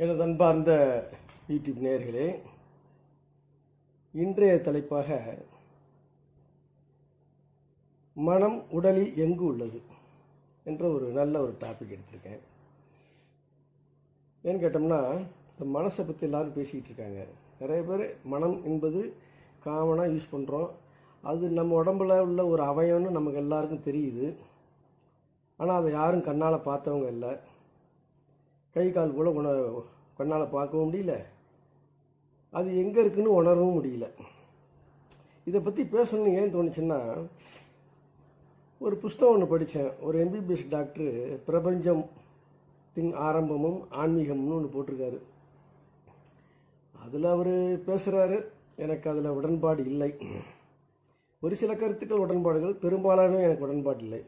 எனது அன்பார்ந்த யூடியூப் நேயர்களே, இன்றைய தலைப்பாக மனம் உடலில் எங்கு உள்ளது என்ற ஒரு நல்ல டாபிக் எடுத்திருக்கேன். ஏன்னு கேட்டோம்னா, இந்த மனசை பற்றி எல்லாரும் பேசிக்கிட்டு இருக்காங்க. நிறைய பேர் மனம் என்பது காமனாக யூஸ் பண்ணுறோம். அது நம்ம உடம்புல உள்ள ஒரு அவயம்னு நமக்கு எல்லாருக்கும் தெரியுது. ஆனால் அதை யாரும் கண்ணால் பார்த்தவங்க இல்லை. கை கால் கூட கண்ணால் பார்க்கவும் முடியல, அது எங்கே இருக்குன்னு உணரவும் முடியல. இதை பற்றி பேசணும்னு ஏன் தோணுச்சுன்னா, ஒரு புஸ்தகம் ஒன்று படித்தேன். ஒரு எம்பிபிஎஸ் டாக்டரு பிரபஞ்சத்தின் ஆரம்பமும் ஆன்மீகம்னு ஒன்று போட்டிருக்காரு. அதில் அவர் பேசுகிறாரு. எனக்கு அதில் உடன்பாடு இல்லை. ஒரு சில கருத்துக்கள் உடன்பாடுகள், பெரும்பாலான எனக்கு உடன்பாடு இல்லை.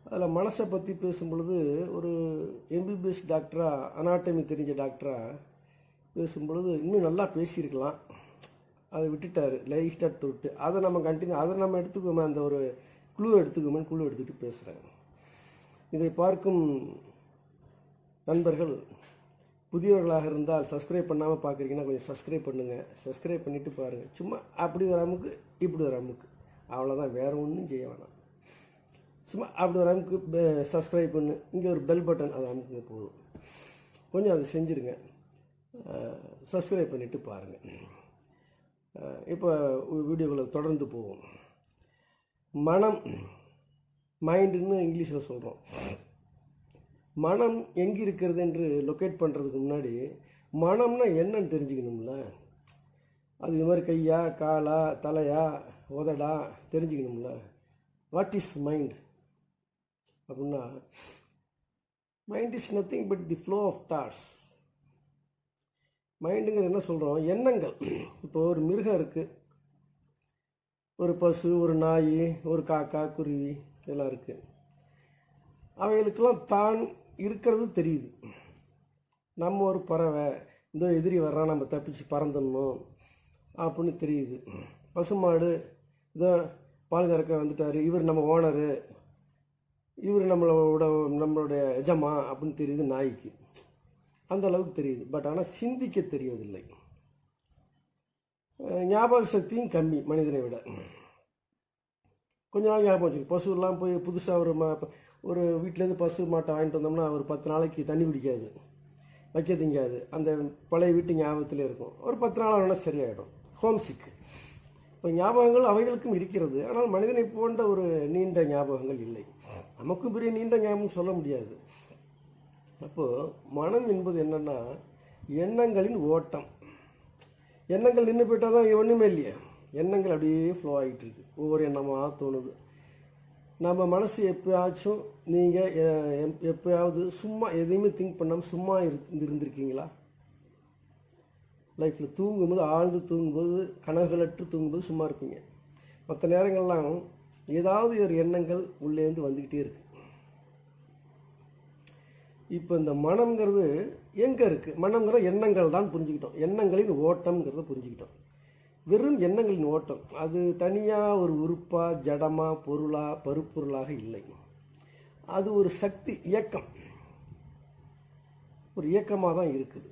அதில் மனசை பற்றி பேசும்பொழுது ஒரு எம்பிபிஎஸ் டாக்டராக, அனாட்டமி தெரிஞ்ச டாக்டராக பேசும்பொழுது இன்னும் நல்லா பேசியிருக்கலாம். அதை விட்டுட்டார், லைட்டாக தொட்டு. அதை நம்ம கண்டினியூ, அதை நம்ம எடுத்துக்கோமே, அந்த ஒரு குழு எடுத்துக்கோமேன்னு குழு எடுத்துக்கிட்டு பேசுகிறாங்க. இதை பார்க்கும் நண்பர்கள் புதியவர்களாக இருந்தால் சப்ஸ்கிரைப் பண்ணாமல் பார்க்குறீங்கன்னா கொஞ்சம் சப்ஸ்கிரைப் பண்ணுங்கள். சப்ஸ்கிரைப் பண்ணிவிட்டு பாருங்கள். சும்மா அப்படி ஒரு அமுக்கு இப்படி ஒரு அமுக்கு, அவ்வளோதான், வேறு ஒன்றும் செய்ய வேணாம். சும்மா அப்படி ஒரு அமுக்கு சப்ஸ்கிரைப் பண்ணு, இங்கே ஒரு பெல் பட்டன், அதை அமுக்குங்க போதும். கொஞ்சம் அதை செஞ்சுருங்க. சப்ஸ்கிரைப் பண்ணிவிட்டு பாருங்கள். இப்போ வீடியோக்களை தொடர்ந்து போவோம். மனம், மைண்டுன்னு இங்கிலீஷில் சொல்கிறோம். மனம் எங்கே இருக்கிறது என்று லொக்கேட் பண்ணுறதுக்கு முன்னாடி மனம்னா என்னன்னு தெரிஞ்சுக்கணும்ல. அது இது மாதிரி கையா, காலா, தலையா, உதடா தெரிஞ்சுக்கணும்ல. வாட் இஸ் மைண்ட் அப்படின்னா, mind is nothing but the flow of thoughts. மைண்டுங்கிறது என்ன சொல்கிறோம்? எண்ணங்கள். இப்போ ஒரு மிருகம் இருக்குது, ஒரு பசு, ஒரு நாய், ஒரு காக்கா, குருவி இதெல்லாம் இருக்குது. அவைகளுக்கெல்லாம் தான் இருக்கிறது தெரியுது. நம்ம ஒரு பறவை, இந்த எதிரி வர்றான், நம்ம தப்பிச்சு பறந்துடணும் அப்படின்னு தெரியுது. பசுமாடு, இதோ பால் கறக்க வந்துட்டார், இவர் நம்ம ஓனரு, இவர் நம்மளுடைய எஜமா அப்படின்னு தெரியுது நாய்க்கு. அந்த அளவுக்கு தெரியுது. பட் ஆனால் சிந்திக்க தெரியவதில்லை. ஞாபக சக்தியும் கம்மி மனிதனை விட. கொஞ்ச நாள் ஞாபகம் வச்சுருக்கு. பசுலாம் போய் புதுசாக ஒரு வீட்டிலேருந்து பசு மாட்டை வாங்கிட்டு வந்தோம்னா ஒரு 10 நாளைக்கு தண்ணி குடிக்காது, வைக்க திங்காது. அந்த பழைய வீட்டு ஞாபகத்திலே இருக்கும். ஒரு 10 நாள் ஆனால் சரியாயிடும். Homesick. இப்போ ஞாபகங்கள் அவைகளுக்கும் இருக்கிறது. ஆனால் மனிதனை போன்ற ஒரு நீண்ட ஞாபகங்கள் இல்லை. நமக்கும் பெரிய நீண்ட ஞாபகம் சொல்ல முடியாது. அப்போது மனம் என்பது என்னென்னா, எண்ணங்களின் ஓட்டம். எண்ணங்கள் நின்று போயிட்டால் தான் ஒன்றுமே இல்லையே. எண்ணங்கள் அப்படியே ஃப்ளோ ஆகிட்டு இருக்கு. ஒவ்வொரு எண்ணமாக தோணுது. நம்ம மனசு எப்பயாச்சும், நீங்கள் எப்பயாவது சும்மா எதையுமே திங்க் பண்ணாமல் சும்மா இருந்திருக்கீங்களா? லைஃப்பில் தூங்கும்போது, ஆழ்ந்து தூங்கும்போது, கனவுகளற்று தூங்கும்போது சும்மா இருப்பீங்க. மற்ற நேரங்கள்லாம் ஏதாவது ஒரு எண்ணங்கள் உள்ளேருந்து வந்துக்கிட்டே இருக்கு. இப்போ இந்த மனம்ங்கிறது எங்கே இருக்குது? மனம்ங்கிற எண்ணங்கள் தான் புரிஞ்சுக்கிட்டோம். எண்ணங்களின் ஓட்டம்ங்கிறத புரிஞ்சுக்கிட்டோம். வெறும் எண்ணங்களின் ஓட்டம். அது தனியாக ஒரு உறுப்பாக, ஜடமாக, பொருளாக, பருப்பொருளாக இல்லை. அது ஒரு சக்தி, இயக்கம். ஒரு இயக்கமாக தான் இருக்குது.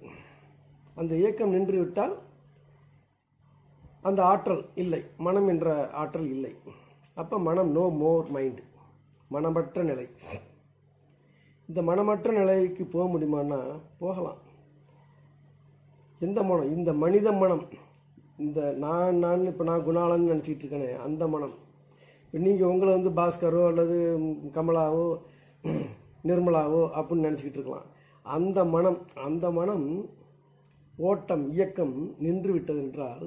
அந்த இயக்கம் நின்று விட்டால் அந்த ஆற்றல் இல்லை, மனம் என்ற ஆற்றல் இல்லை. அப்போ மனம் நோ மோர் மைண்ட், மனமற்ற நிலை. இந்த மனமற்ற நிலைக்கு போக முடியுமான்னா போகலாம். எந்த மனம்? இந்த மனித மனம். இந்த நான் இப்போ நான் குணாளன்னு நினச்சிக்கிட்டு இருக்கேனே, அந்த மனம். இப்போ நீங்கள் உங்களை பாஸ்கரோ அல்லது கமலாவோ நிர்மலாவோ அப்படின்னு நினச்சிக்கிட்டு இருக்கலாம். அந்த மனம் ஓட்டம், இயக்கம் நின்று விட்டது என்றால்,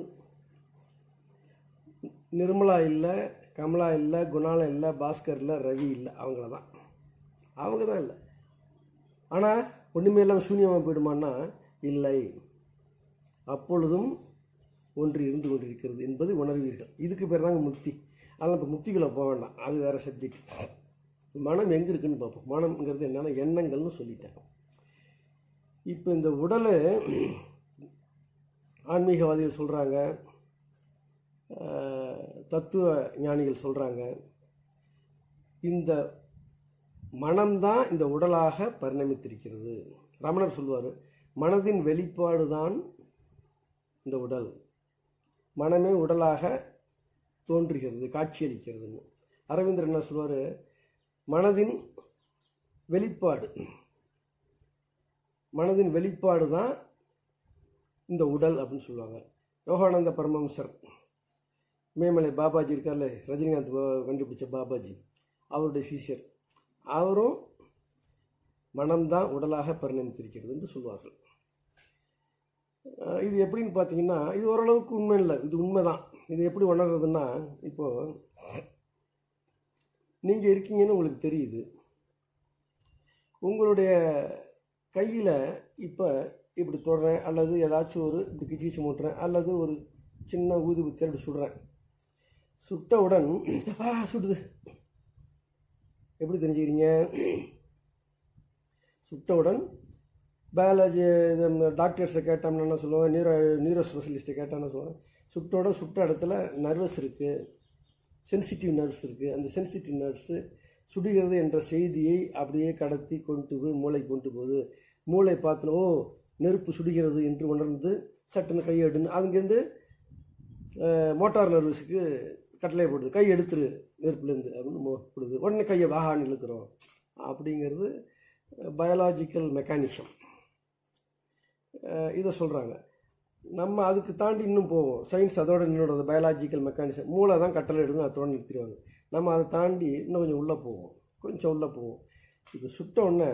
நிர்மலா இல்லை, கமலா இல்லை, குணாலம் இல்லை, பாஸ்கர் இல்லை, ரவி இல்லை, அவங்க தான் இல்லை. ஆனால் ஒன்றுமே இல்லாமல் சூன்யமாக போயிடுமான்னா இல்லை. அப்பொழுதும் ஒன்று இருந்து கொண்டிருக்கிறது என்பது உணர்வீர்கள். இதுக்கு பேர் தாங்க முக்தி. அதனால் இப்போ முக்திகளை போக வேண்டாம், அது வேறு சப்ஜெக்ட். மனம் எங்கே இருக்குன்னு பார்ப்போம். மனம்ங்கிறது என்னென்னா எண்ணங்கள்னு சொல்லிட்டேன். இப்போ இந்த உடலை ஆன்மீகவாதிகள் சொல்கிறாங்க, தத்துவ ஞானிகள் சொல்கிறாங்க, இந்த மனம்தான் இந்த உடலாக பரிணமித்திருக்கிறது. ரமணர் சொல்லுவார், மனதின் வெளிப்பாடு தான் இந்த உடல். மனமே உடலாக தோன்றுகிறது, காட்சியளிக்கிறதுன்னு. அரவிந்தர் என்ன சொல்வார், மனதின் வெளிப்பாடு, மனதின் வெளிப்பாடு தான் இந்த உடல் அப்படின்னு சொல்லுவாங்க. யோகானந்த பரமஹம்சர், மேமலை பாபாஜி இருக்கார்ல, ரஜினிகாந்த் கண்டுபிடிச்ச பாபாஜி, அவருடைய சிஷ்யர், அவரும் மனம்தான் உடலாக பரிணமித்திருக்கிறது என்று சொல்வார்கள். இது எப்படின்னு பார்த்தீங்கன்னா, இது ஓரளவுக்கு உண்மை இல்லை, இது உண்மைதான். இது எப்படி உணர்றதுன்னா, இப்போது நீங்கள் இருக்கீங்கன்னு உங்களுக்கு தெரியுது. உங்களுடைய கையில் இப்போ இப்படி தொடுறேன், அல்லது ஏதாச்சும் ஒரு இப்படி கிச்சு மூட்டுறேன், அல்லது ஒரு சின்ன ஊதுபத்தி அப்படி சுடுறேன். சுட்டவுடன் சுடுது, எப்படி தெரிஞ்சுக்கிறீங்க? சுட்டவுடன் பயாலஜி டாக்டர்ஸை கேட்டோம்னா என்ன சொல்லுவாங்க, நியூரோ ஸ்பெஷலிஸ்ட்டை கேட்டான்னு சொல்லுவாங்க, சுட்ட இடத்துல நர்வஸ் இருக்குது, சென்சிட்டிவ் நர்வ்ஸ் இருக்குது. அந்த சென்சிட்டிவ் நர்வ்ஸு சுடுகிறது என்ற செய்தியை அப்படியே கடத்தி கொண்டு போய் மூளை கொண்டு போகுது. மூளை பார்த்தோம், ஓ நெருப்பு சுடுகிறது என்று உணர்ந்து சட்டுன்னு கை எடுன்னு அங்கேருந்து மோட்டார் நர்வஸுக்கு கட்டளை போடுது, கை எடுத்துரு நெருப்புலேருந்து அப்படின்னு போடுது. உடனே கையை வாகான்னு இழுக்கிறோம். அப்படிங்கிறது பயாலாஜிக்கல் மெக்கானிசம். இதை சொல்கிறாங்க. நம்ம அதுக்கு தாண்டி இன்னும் போவோம். சயின்ஸ் அதோட நின்னோட பயாலாஜிக்கல் மெக்கானிசம், மூளை தான் கட்டளை எடுத்து அதோட நிறுத்திடுவாங்க. நம்ம அதை தாண்டி இன்னும் கொஞ்சம் உள்ளே போவோம், கொஞ்சம் உள்ளே போவோம். இப்போ சுட்ட உடனே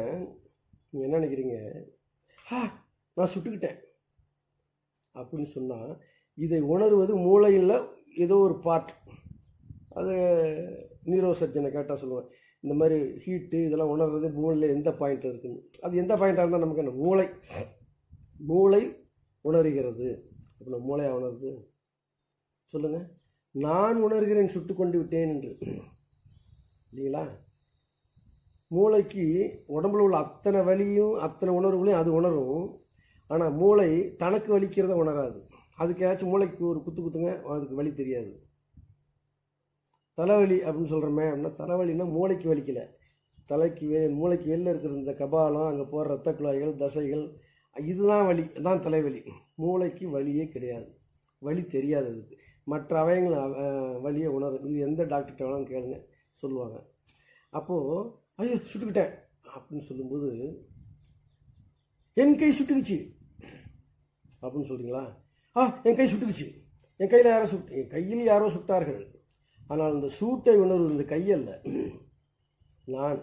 நீங்கள் என்ன நினைக்கிறீங்க, நான் சுட்டுக்கிட்டேன் அப்படின்னு சொன்னால், இதை உணர்வது மூளையில் ஏதோ ஒரு பார்ட். அது நியூரோ சர்ஜனை கேட்டால் சொல்லுவேன், இந்த மாதிரி ஹீட்டு இதெல்லாம் உணர்றது மூளையில் எந்த பாயிண்ட் இருக்குன்னு. அது எந்த பாயிண்ட்டாக இருந்தால் நமக்கு என்ன, மூளை உணர்கிறது. அப்போ மூளையாக உணருது சொல்லுங்கள். நான் உணர்கிறேன் சுட்டு கொண்டு விட்டேன் என்று, இல்லைங்களா? மூளைக்கு உடம்புல உள்ள அத்தனை வலியும் அத்தனை உணர்வுகளையும் அது உணரும். ஆனால் மூளை தனக்கு வலிக்கிறத உணராது. அதுக்கு ஏதாச்சும் மூளைக்கு ஒரு குத்துங்க, அதுக்கு வலி தெரியாது. தலைவலி அப்படின்னு சொல்கிறோமே அப்படின்னா, தலைவலின்னா மூளைக்கு வலிக்கலை, மூளைக்கு வெளில இருக்கிற இந்த கபாலம், அங்கே போகிற ரத்த குழாய்கள், தசைகள், இதுதான் வலி, தான் தலைவலி. மூளைக்கு வலியே கிடையாது, வலி தெரியாது அதுக்கு. மற்ற அவயங்கள் வலியை உணரும். இது எந்த டாக்டர்கிட்ட வேணாலும் கேளுங்க, சொல்லுவாங்க. அப்போது ஐயோ சுட்டுக்கிட்டேன் அப்படின்னு சொல்லும்போது, என் கை சுட்டுக்குச்சு அப்படின்னு சொல்கிறீங்களா? என் கை சுட்டுக்குச்சு, என் கையில் யாரோ என் கையில் யாரோ சுட்டார்கள். ஆனால் இந்த சூட்டை உணர்வு இந்த கையல்ல, நான்.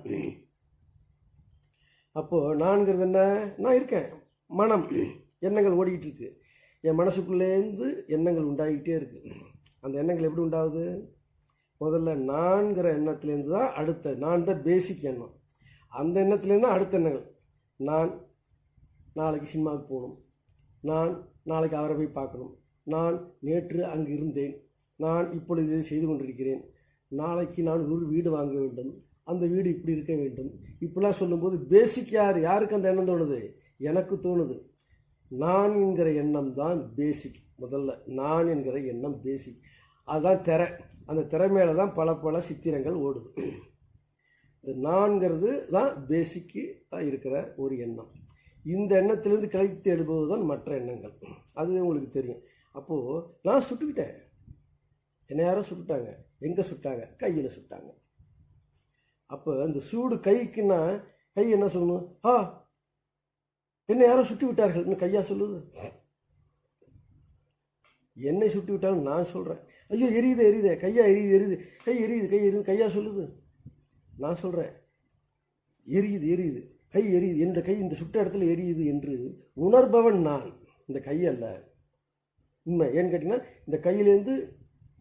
அப்போது நான்கிறது என்ன? நான் இருக்கேன், மனம், எண்ணங்கள் ஓடிக்கிட்டு இருக்கு. என் மனசுக்குள்ளேருந்து எண்ணங்கள் உண்டாகிட்டே இருக்குது. அந்த எண்ணங்கள் எப்படி உண்டாகுது? முதல்ல நான்கிற எண்ணத்துலேருந்து தான் அடுத்த, நான் தான் பேசிக் எண்ணம். அந்த எண்ணத்துலேருந்து தான் அடுத்த எண்ணங்கள். நான் நாளைக்கு சினிமாவுக்கு போகணும், நான் நாளைக்கு அவரை போய் பார்க்கணும், நான் நேற்று அங்கு இருந்தேன், நான் இப்பொழுது இதை செய்து கொண்டிருக்கிறேன், நாளைக்கு நான் ஒரு வீடு வாங்க வேண்டும், அந்த வீடு இப்படி இருக்க வேண்டும். இப்படிலாம் சொல்லும்போது பேசிக் யாருக்கு அந்த எண்ணம் தோணுது? எனக்கு தோணுது. நான் என்கிற எண்ணம் தான் பேசிக். முதல்ல நான் என்கிற எண்ணம் பேசிக், அதுதான் திரை. அந்த திரை மேலே தான் பல சித்திரங்கள் ஓடுது. இந்த நான்கிறது தான் பேசிக்கு தான் இருக்கிற ஒரு எண்ணம். இந்த எண்ணத்திலிருந்து கிளைத்து எழுப்புவது தான் மற்ற எண்ணங்கள். அது உங்களுக்கு தெரியும். அப்போது நான் சுட்டுக்கிட்டேன், என்ன யாரோ சுட்டுட்டாங்க. எங்கே சுட்டாங்க? கையில் சுட்டாங்க. அப்போ இந்த சூடு கைக்குன்னா கை என்ன சொல்லணும்? என்னை யாரோ சுட்டு விட்டார்கள் கையா சொல்லுது. என்னை சுட்டு விட்டாலும் நான் சொல்கிறேன், ஐயோ எரியுது கையா எரியுது கை எரியுது கையா சொல்லுது. நான் சொல்கிறேன் எரியுது கை எரியுது, என்ற கை இந்த சுட்ட இடத்துல எரியுது என்று உணர்பவன் நான், இந்த கையல்ல. உண்மை ஏன்னு கேட்டிங்கன்னா, இந்த கையிலேருந்து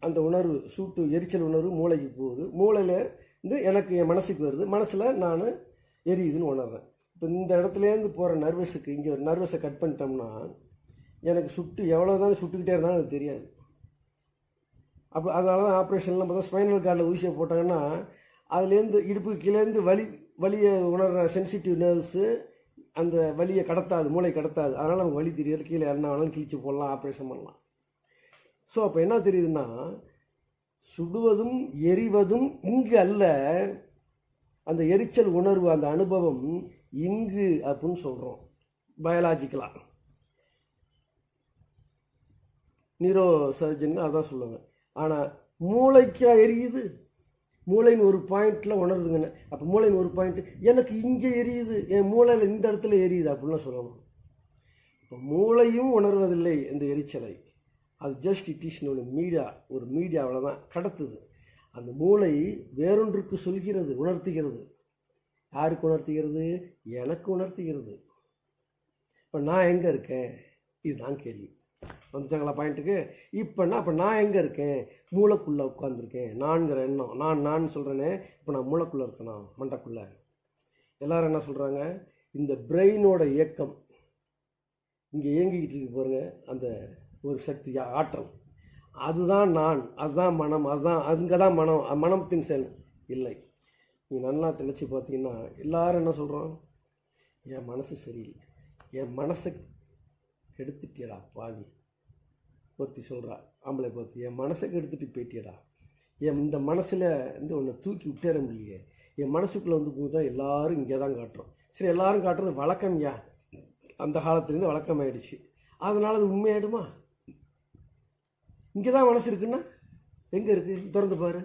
அந்த உணர்வு, சூட்டு எரிச்சல் உணர்வு மூளைக்கு போகுது, மூளையில் இருந்து எனக்கு என் மனசுக்கு வருது, மனசில் நான் எரியுதுன்னு உணர்றேன். இப்போ இந்த இடத்துலேருந்து போகிற நர்வஸுக்கு இங்கே ஒரு நர்வஸை கட் பண்ணிட்டோம்னா எனக்கு சுட்டு எவ்வளோ தான் சுட்டுக்கிட்டே இருந்தாலும் எனக்கு தெரியாது. அப்போ அதனால தான் ஆப்ரேஷன்லாம் பார்த்தா ஸ்பைனல் கார்டில் ஊசியை போட்டாங்கன்னா அதுலேருந்து இடுப்புக்கு கீழேருந்து வலியை உணர்கிற சென்சிட்டிவ் நர்வ்ஸு அந்த வலியை கடத்தாது, மூளை கடத்தாது. அதனால் நமக்கு வலி தெரியாது, கீழே என்ன வேணாலும் கிழிச்சு போடலாம், ஆப்ரேஷன் பண்ணலாம். ஸோ அப்போ என்ன தெரியுதுன்னா, சுடுவதும் எரிவதும் இங்கு அல்ல, அந்த எரிச்சல் உணர்வு, அந்த அனுபவம் இங்கு அப்படின்னு சொல்கிறோம். பயாலாஜிக்கலாக நியூரோ சர்ஜன் அதான் சொல்லுவாங்க. ஆனால் மூளைக்கா எரியுது? மூளைன்னு ஒரு பாயிண்டில் உணருதுங்கண்ணே. அப்போ மூளைன்னு ஒரு பாயிண்ட் எனக்கு இங்கே எரியுது, என் மூளையில் இந்த இடத்துல எரியுது அப்படின்லாம் சொல்லணும். இப்போ மூளையும் உணர்வதில்லை இந்த எரிச்சலை. அது ஜஸ்ட் இட் இஸ் ஒரு மீடியா அவ்வளோதான் கடத்துது. அந்த மூளை வேறொன்றுக்கு சொல்கிறது, உணர்த்துகிறது. யாருக்கு உணர்த்துகிறது? எனக்கு உணர்த்துகிறது. இப்போ நான் எங்கே இருக்கேன்? இதுதான் கேள்வி. வந்துட்டாங்களா பாயிண்ட்டுக்கு? அப்போ நான் எங்கே இருக்கேன்? மூளைக்குள்ளே உட்காந்துருக்கேன். நான்கிற எண்ணம், நான் சொல்கிறேனே, இப்போ நான் மூளைக்குள்ளே இருக்கேனா, மண்டைக்குள்ளே? எல்லாரும் என்ன சொல்கிறாங்க? இந்த பிரெயினோட இயக்கம் இங்கே இயங்கிக்கிட்டு இருக்கு பாருங்க, அந்த ஒரு சக்தி, ஆற்றல், அதுதான் நான், அதுதான் மனம், அங்கே தான் மனத்தின் செயல் இல்லை. நீங்கள் நல்லா தெளிச்சு பார்த்தீங்கன்னா எல்லாரும் என்ன சொல்கிறோம்? என் மனசு சரியில்லை, என் மனசை கெடுத்துட்டியடா பாவி. பற்றி சொல்கிறா ஆம்பளை பார்த்து, என் மனசை கெடுத்துட்டு போயிட்டியடா, இந்த மனசில் ஒன்று தூக்கி விட்டேற முடியலையே, என் மனசுக்குள்ளே போதுதான் எல்லோரும் இங்கே தான் காட்டுறோம். சரி, எல்லோரும் காட்டுறது வழக்கம்யா, அந்த காலத்துலேருந்து வழக்கமாயிடுச்சு. அதனால் அது உண்மையாயிடுமா? இங்கே தான் மனசு இருக்குன்னா எங்கே இருக்குது? திறந்து பாரு.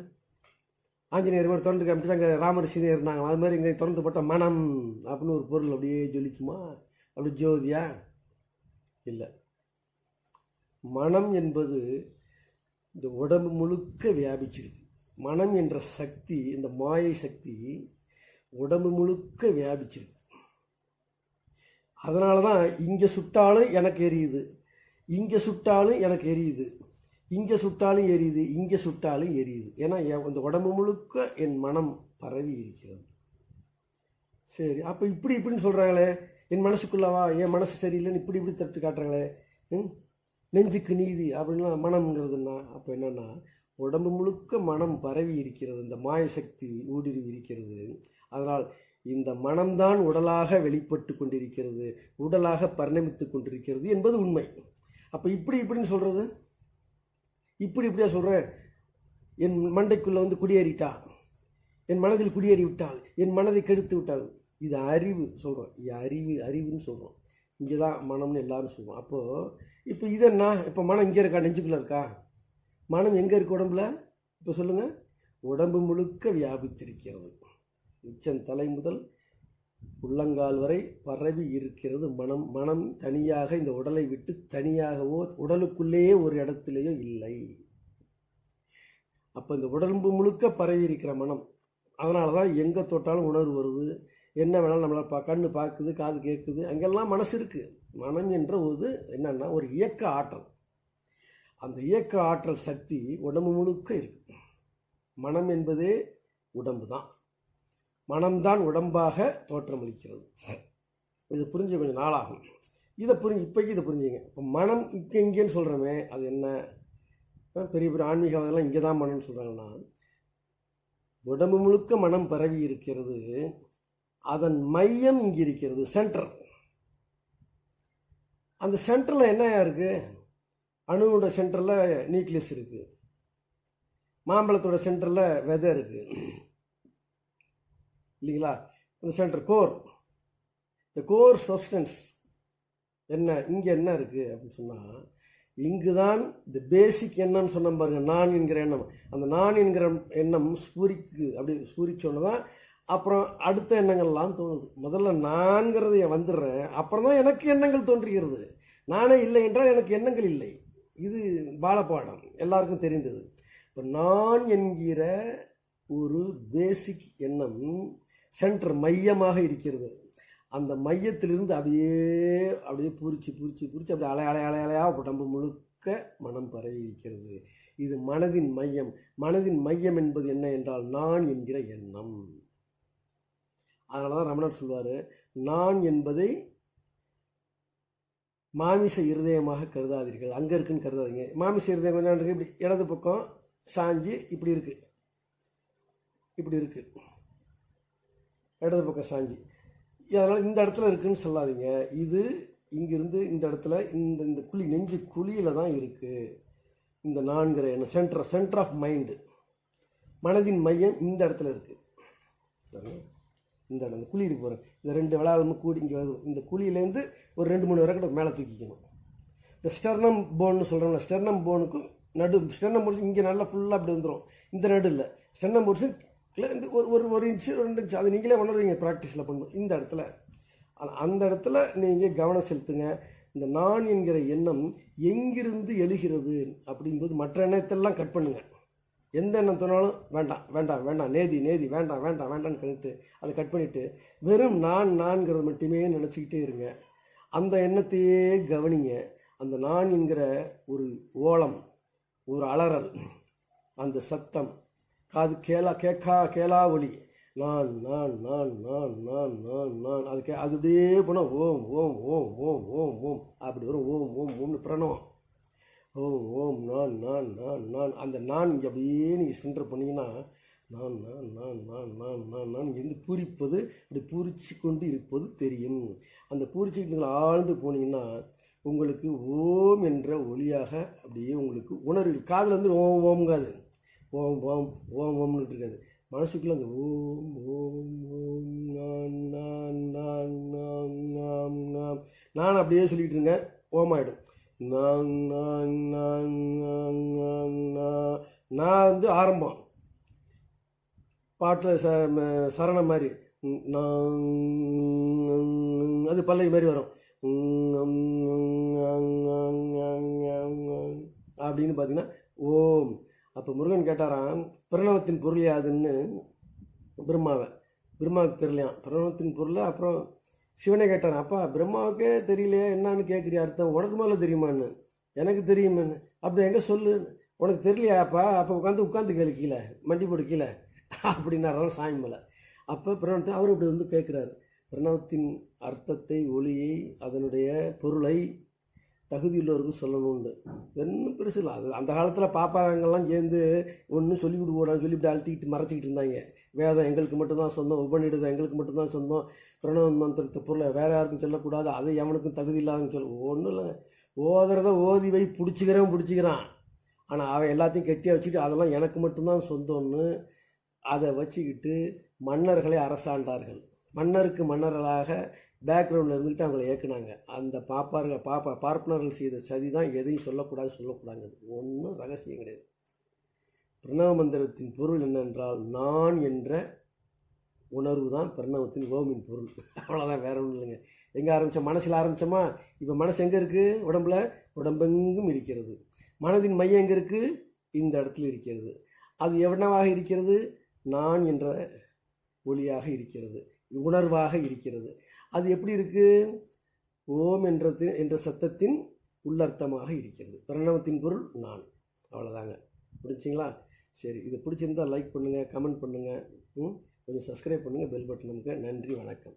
ஆஞ்சநேயர் மாதிரி திறந்து காமிச்சு அங்கே ராமர் சீதை இருந்தாங்க, அது மாதிரி இங்கே திறந்து போட்டால் மனம் அப்படின்னு ஒரு பொருள் அப்படியே ஜொலிக்குமா? அப்படி ஜோதியா? இல்லை. மனம் என்பது இந்த உடம்பு முழுக்க வியாபிச்சிருக்கு. மனம் என்ற சக்தி, இந்த மாயை சக்தி உடம்பு முழுக்க வியாபிச்சிருக்கு. அதனால தான் இங்கே சுட்டாலும் எனக்கு எரியுது, இங்கே சுட்டாலும் எனக்கு எரியுது, இங்கே சுட்டாலும் எரியுது, இங்கே சுட்டாலும் எரியுது. ஏன்னா இந்த உடம்பு முழுக்க என் மனம் பரவி இருக்கிறது. சரி, அப்போ இப்படின்னு சொல்கிறாங்களே, என் மனசுக்குள்ளவா, என் மனசு சரியில்லைன்னு இப்படி தடுத்து காட்டுறாங்களே, நெஞ்சுக்கு நீதி அப்படின்னா மனம்ங்கிறதுனா அப்போ என்னென்னா உடம்பு முழுக்க மனம் பரவி இருக்கிறது, இந்த மாய சக்தி ஊடுருவி இருக்கிறது. அதனால் இந்த மனம்தான் உடலாக வெளிப்பட்டு கொண்டிருக்கிறது, உடலாக பரிணமித்து கொண்டிருக்கிறது என்பது உண்மை. அப்போ இப்படின்னு சொல்கிறது, இப்படியா சொல்கிறேன்? என் மண்டைக்குள்ளே குடியேறிட்டா, என் மனதில் குடியேறி விட்டால், என் மனதை கெடுத்து விட்டால், இது அறிவு சொல்கிறோம். இது அறிவுன்னு சொல்கிறோம். இங்கே தான் மனம்னு எல்லாரும் சொல்லுவோம். அப்போது இப்போ இது என்ன? இப்போ மனம் இங்கே இருக்கா, நெஞ்சுக்குள்ளே இருக்கா? மனம் எங்கே இருக்குது உடம்புல? இப்போ சொல்லுங்கள். உடம்பு முழுக்க வியாபித்திருக்கிறது. உச்சன் தலை முதல் உள்ளங்கால் வரை பரவி இருக்கிறது மனம். மனம் தனியாக இந்த உடலை விட்டு தனியாகவோ உடலுக்குள்ளேயே ஒரு இடத்துலையோ இல்லை. அப்போ இந்த உடம்பு முழுக்க பரவி இருக்கிற மனம், அதனால தான் எங்கே தொட்டாலும் உணர்வு வருது, என்ன வேணாலும் நம்மளை கண்ணு பார்க்குது, காது கேட்குது, அங்கெல்லாம் மனசு இருக்குது. மனம் என்ற ஒரு என்னன்னா ஒரு இயக்க ஆற்றல். அந்த இயக்க ஆற்றல் சக்தி உடம்பு முழுக்க இருக்கு. மனம் என்பதே உடம்பு தான். மனம்தான் உடம்பாக தோற்றமளிக்கிறது. இது புரிஞ்ச கொஞ்சம் நாளாகும். இதை புரிஞ்சுங்க. இப்போ மனம் இங்கேன்னு சொல்கிறோமே, அது என்ன? பெரிய பெரிய ஆன்மீகவாதெல்லாம் இங்கே தான் மனம்னு சொல்கிறாங்கன்னா, உடம்பு முழுக்க மனம் பரவி இருக்கிறது, அதன் மையம் இங்கே இருக்கிறது, சென்டர். அந்த சென்டரில் என்ன இருக்குது? அணுவோட சென்டரில் நியூக்ளியஸ் இருக்குது, மாம்பழத்தோட சென்டரில் விதை இருக்குது இல்லைங்களா? இந்த சென்டர் கோர், இந்த கோர் சப்ஸ்டன்ஸ் என்ன, இங்கே என்ன இருக்குது அப்படின்னு சொன்னால், இங்கு தான் இந்த பேசிக் எண்ணம்னு சொன்ன பாருங்க, நான் என்கிற எண்ணம். அந்த நான் என்கிற எண்ணம் ஸ்பூரிக்கு, அப்படி ஸ்பூரிச்சோன்னு தான் அப்புறம் அடுத்த எண்ணங்கள்லாம் தோணுது. முதல்ல நான்கிறது வந்துடுறேன், அப்புறம் தான் எனக்கு எண்ணங்கள் தோன்றுகிறது. நானே இல்லை என்றால் எனக்கு எண்ணங்கள் இல்லை. இது பாலப்பாடம், எல்லாருக்கும் தெரிந்தது. இப்போ நான் என்கிற ஒரு பேசிக் எண்ணம் சென்டர் மையமாக இருக்கிறது. அந்த மையத்திலிருந்து அப்படியே பூரிச்சு அப்படியே அலையாக உடம்பு முழுக்க மனம் பரவி இருக்கிறது. இது மனதின் மையம். மனதின் மையம் என்பது என்ன என்றால் நான் என்கிற எண்ணம். அதனால தான் ரமணர் சொல்வார், நான் என்பதை மாமிச இருதயமாக கருதாதீர்கள். அங்கே இருக்குன்னு கருதாதீங்க. மாமிச இருதயம் கொஞ்சம் இருக்கு, இப்படி இடது பக்கம் சாஞ்சு இப்படி இருக்கு, இடது பக்கம் சாஞ்சி. அதனால் இந்த இடத்துல இருக்குன்னு சொல்லாதீங்க. இது இங்கிருந்து இந்த இடத்துல இந்த குழி, நெஞ்சு குழியில் தான் இருக்குது இந்த நான்கிற எண்ணம். சென்டர் ஆஃப் மைண்டு, மனதின் மையம் இந்த இடத்துல இருக்குது. இந்த இடம் இந்த குழி இருக்கு பாருங்க, இந்த 2 விளாலமும் கூடி இங்கே வரும். இந்த குழியிலேருந்து ஒரு 2-3 விரக்கடை மேலே தூக்கிக்கணும். இந்த ஸ்டெர்னம் போன்னு சொல்கிறோம்ல, ஸ்டெர்னம் போனுக்கும் ஸ்டெர்னம் போர்ஷன் இங்கே நல்லா ஃபுல்லாக அப்படி வந்துடும். இந்த நடு இல்லை, ஸ்டெர்னம் போர்ஷன் இந்த ஒரு இன்ச்சு 2 இன்ச்சு அது நீங்களே உணர்வீங்க ப்ராக்டிஸில் பண்ணும்போது. இந்த இடத்துல அந்த இடத்துல நீங்கள் கவனம் செலுத்துங்க. இந்த நான் என்கிற எண்ணம் எங்கிருந்து எழுகிறது அப்படிங்கும்போது மற்ற எண்ணத்தெல்லாம் கட் பண்ணுங்க. எந்த எண்ணம் தோணாலும் வேண்டாம் வேண்டாம் வேண்டாம், நேதி நேதி வேண்டாம் வேண்டாம் வேண்டாம்னு கழிட்டு அதை கட் பண்ணிவிட்டு வெறும் நான்கிறது மட்டுமே நினச்சிக்கிட்டே இருங்க. அந்த எண்ணத்தையே கவனிங்க. அந்த நான் என்கிற ஒரு ஓலம், ஒரு அலறல், அந்த சத்தம், காது கேளா ஒலி, நான் நான் நான் நான் நான் நான் நான் அது அப்படியே போனால் ஓம் ஓம் ஓம் ஓம் ஓம் ஓம் அப்படி வரும். ஓம் ஓம் ஓம்னு பிரணவம். ஓம் ஓம் நான் நான் நான் நான் அந்த நான் இங்கே அப்படியே நீங்கள் சென்டர் பண்ணிங்கன்னா நான் நான் நான் நான் நான் நான் நான் இருந்து பூரிப்பது, அப்படி பூரிச்சு கொண்டு இருப்பது தெரியும். அந்த பூரிச்சுக்கிட்டு நீங்கள் ஆழ்ந்து போனீங்கன்னா உங்களுக்கு ஓம் என்ற ஒளியாக அப்படியே உங்களுக்கு உணர்வு. காதில் வந்து ஓம் ஓம்காது, ஓம் ஓம் ஓம் ஓம்னு இருக்காது. மனசுக்குள்ள அந்த ஓம் ஓம் ஓம் நான் நான் நான் நான் நாம் நாம் நான் அப்படியே சொல்லிக்கிட்டு இருங்க, ஓம் ஆகிடும். நான் நான் நான் நான் நான் நான் வந்து ஆரம்பம் பாட்டில் சரணம் மாதிரி நான் அது பல்லவி மாதிரி வரும். அப்படின்னு பார்த்தீங்கன்னா ஓம். அப்போ முருகன் கேட்டாராம் பிரணவத்தின் பொருள் யாதுன்னு பிரம்மாவுக்கு தெரியலையாம் பிரணவத்தின் பொருள். அப்புறம் சிவனை கேட்டாரான், அப்பா பிரம்மாவுக்கே தெரியலையா என்னன்னு கேட்குறிய அர்த்தம், உனக்கு மேலே தெரியுமான்னு. எனக்கு தெரியுமான்னு. அப்படி எங்கே சொல்லு, உனக்கு தெரியலையாப்பா, அப்போ உட்காந்து கேளு கீழே, மண்டி போடு கீழே அப்படின்னாராம் சாமி மேலே. அப்போ பிரணவத்தை அவர் இப்படி வந்து கேட்குறாரு, பிரணவத்தின் அர்த்தத்தை, ஒளியை, அதனுடைய பொருளை தகுதியுள்ளவருக்கு சொல்லணும்னு. ஒன்றும் பெருசு இல்லை. அது அந்த காலத்தில் பாப்பாரங்கள்லாம் சேர்ந்து ஒன்றும் சொல்லி கொடுக்கூடாது சொல்லிவிட்டு அழுத்திக்கிட்டு மறைச்சிக்கிட்டு இருந்தாங்க. வேதம் எங்களுக்கு மட்டும்தான் சொந்தம், உபநிடதம் எங்களுக்கு மட்டும்தான் சொந்தம், பிரணவ மந்திரத்தை பொருளை வேறு யாருக்கும் சொல்லக்கூடாது, அது எவனுக்கும் தகுதி இல்லாதன்னு சொல்ல. ஒன்றும் இல்லை, ஓதுறத ஓதி வை, பிடிச்சிக்கிறான். ஆனால் அவன் எல்லாத்தையும் கெட்டியாக வச்சுக்கிட்டு அதெல்லாம் எனக்கு மட்டும்தான் சொந்தம்னு அதை வச்சுக்கிட்டு மன்னர்களை அரசாண்டார்கள். மன்னருக்கு மன்னர்களாக பேக்ரவுண்டில் இருந்துக்கிட்டு அவங்களை ஏற்றுனாங்க. அந்த பார்ப்பனர்கள் செய்த சதி தான் எதையும் சொல்லக்கூடாது. ஒன்றும் ரகசியம் கிடையாது. பிரணவ மந்திரத்தின் பொருள் என்னென்றால் நான் என்ற உணர்வு தான் பிரணவத்தின் ஓமின் பொருள். அவ்வளோதான், வேற ஒன்றும் இல்லைங்க. எங்கே ஆரம்பித்தோம்? மனசில் ஆரம்பித்தோமா? இப்போ மனசு எங்கே இருக்குது? உடம்புல. உடம்பெங்கும் இருக்கிறது. மனதின் மையம் எங்கே இருக்குது? இந்த இடத்துல இருக்கிறது. அது என்னவாக இருக்கிறது? நான் என்ற ஒளியாக இருக்கிறது, உணர்வாக இருக்கிறது. அது எப்படி இருக்குது? ஓம் என்ற சத்தத்தின் உள்ளர்த்தமாக இருக்கிறது. பிரணவத்தின் பொருள் நான். அவ்வளோதாங்க. பிடிச்சிங்களா? சரி, இது பிடிச்சிருந்தால் லைக் பண்ணுங்கள், கமெண்ட் பண்ணுங்கள், கொஞ்சம் சப்ஸ்கிரைப் பண்ணுங்கள், பெல் பட்டன் நமக்கு. நன்றி, வணக்கம்.